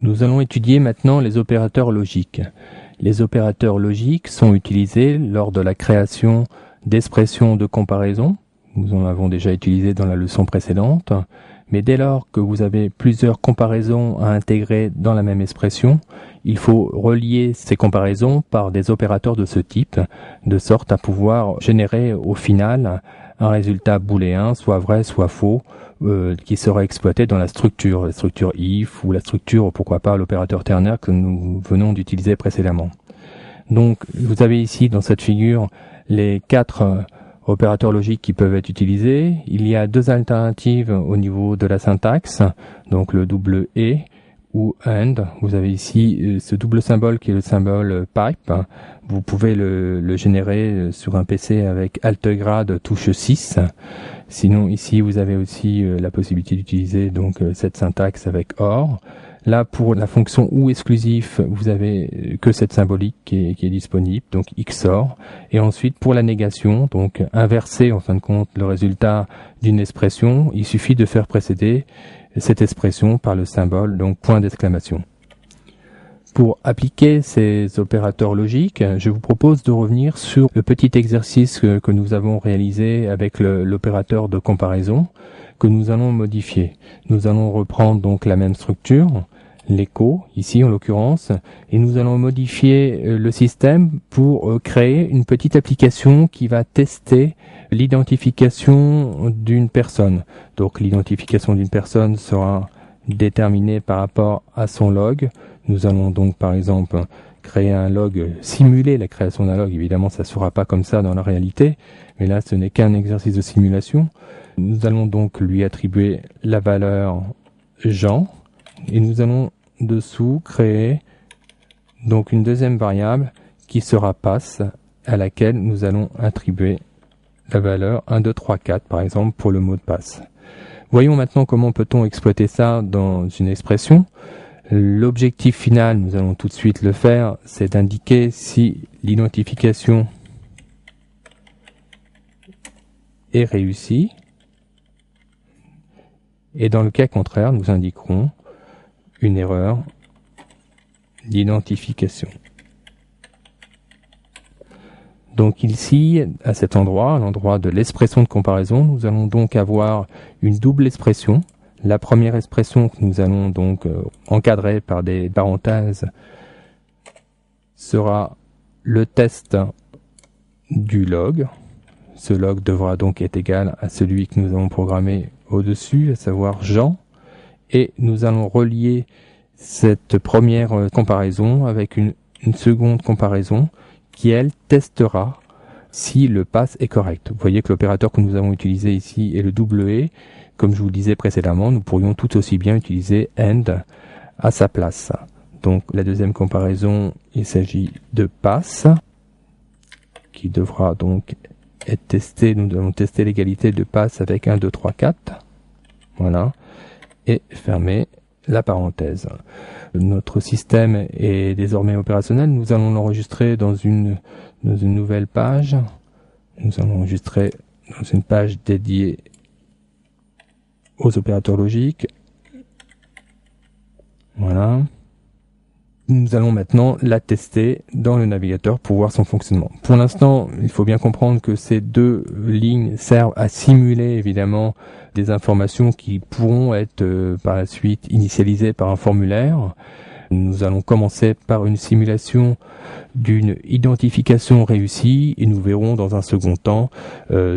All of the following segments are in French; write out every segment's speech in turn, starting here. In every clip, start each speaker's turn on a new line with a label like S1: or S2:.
S1: Nous allons étudier maintenant les opérateurs logiques. Les opérateurs logiques sont utilisés lors de la création d'expressions de comparaison. Nous en avons déjà utilisé dans la leçon précédente. Mais dès lors que vous avez plusieurs comparaisons à intégrer dans la même expression, il faut relier ces comparaisons par des opérateurs de ce type, de sorte à pouvoir générer au final un résultat booléen, soit vrai, soit faux, qui sera exploité dans la structure if ou la structure, pourquoi pas, l'opérateur ternaire que nous venons d'utiliser précédemment. Donc, vous avez ici dans cette figure les quatre opérateurs logiques qui peuvent être utilisés. Il y a deux alternatives au niveau de la syntaxe, donc le double et ou and. Vous avez ici ce double symbole qui est le symbole pipe. Vous pouvez le générer sur un PC avec Alt-Grade touche 6. Sinon ici vous avez aussi la possibilité d'utiliser donc cette syntaxe avec OR. Là, pour la fonction ou exclusif, vous avez que cette symbolique qui est disponible, donc XOR. Et ensuite, pour la négation, donc inverser en fin de compte le résultat d'une expression, il suffit de faire précéder cette expression par le symbole, donc point d'exclamation. Pour appliquer ces opérateurs logiques, je vous propose de revenir sur le petit exercice que nous avons réalisé avec l'opérateur de comparaison, que nous allons modifier. Nous allons reprendre donc la même structure, l'écho, ici en l'occurrence, et nous allons modifier le système pour créer une petite application qui va tester l'identification d'une personne. Donc l'identification d'une personne sera déterminée par rapport à son log. Nous allons donc par exemple créer un log, simuler la création d'un log. Évidemment, ça ne sera pas comme ça dans la réalité, mais là ce n'est qu'un exercice de simulation. Nous allons donc lui attribuer la valeur Jean et nous allons dessous créer donc une deuxième variable qui sera pass à laquelle nous allons attribuer la valeur 1, 2, 3, 4 par exemple pour le mot de passe. Voyons maintenant comment peut-on exploiter ça dans une expression. L'objectif final, nous allons tout de suite le faire, c'est d'indiquer si l'identification est réussie. Et dans le cas contraire, nous indiquerons une erreur d'identification. Donc ici, à cet endroit, à l'endroit de l'expression de comparaison, nous allons donc avoir une double expression. La première expression que nous allons donc encadrer par des parenthèses sera le test du log. Ce log devra donc être égal à celui que nous avons programmé au-dessus, à savoir Jean. Et nous allons relier cette première comparaison avec une seconde comparaison qui, elle, testera si le pass est correct. Vous voyez que l'opérateur que nous avons utilisé ici est le double et. Comme je vous le disais précédemment, nous pourrions tout aussi bien utiliser AND à sa place. Donc la deuxième comparaison, il s'agit de pass, qui devra donc être testé. Nous devons tester l'égalité de pass avec 1, 2, 3, 4. Voilà. Et fermer la parenthèse. Notre système est désormais opérationnel. Nous allons l'enregistrer dans une nouvelle page. Nous allons l'enregistrer dans une page dédiée aux opérateurs logiques. Voilà. Nous allons maintenant la tester dans le navigateur pour voir son fonctionnement. Pour l'instant, il faut bien comprendre que ces deux lignes servent à simuler évidemment des informations qui pourront être par la suite initialisées par un formulaire. Nous allons commencer par une simulation d'une identification réussie et nous verrons dans un second temps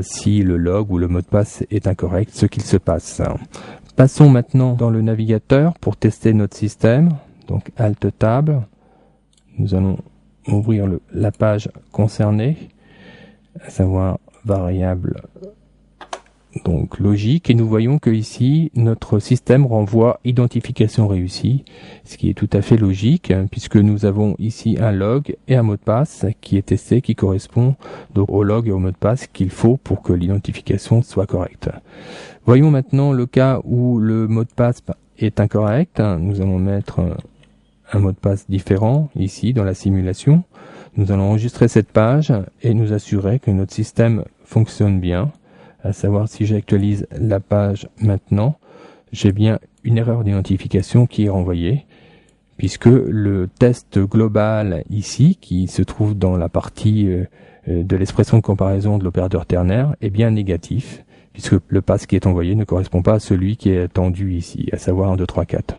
S1: si le log ou le mot de passe est incorrect, ce qu'il se passe. Passons maintenant dans le navigateur pour tester notre système. Donc Alt Tab, nous allons ouvrir la page concernée, à savoir variable donc logique, et nous voyons que ici notre système renvoie identification réussie, ce qui est tout à fait logique hein, puisque nous avons ici un log et un mot de passe qui est testé, qui correspond donc au log et au mot de passe qu'il faut pour que l'identification soit correcte. Voyons maintenant le cas où le mot de passe est incorrect. Nous allons mettre un mot de passe différent ici dans la simulation. Nous allons enregistrer cette page et nous assurer que notre système fonctionne bien. À savoir si j'actualise la page maintenant, j'ai bien une erreur d'identification qui est renvoyée. puisque le test global ici, qui se trouve dans la partie de l'expression de comparaison de l'opérateur ternaire, est bien négatif, puisque le pass qui est envoyé ne correspond pas à celui qui est attendu ici, à savoir 1, 2, 3, 4.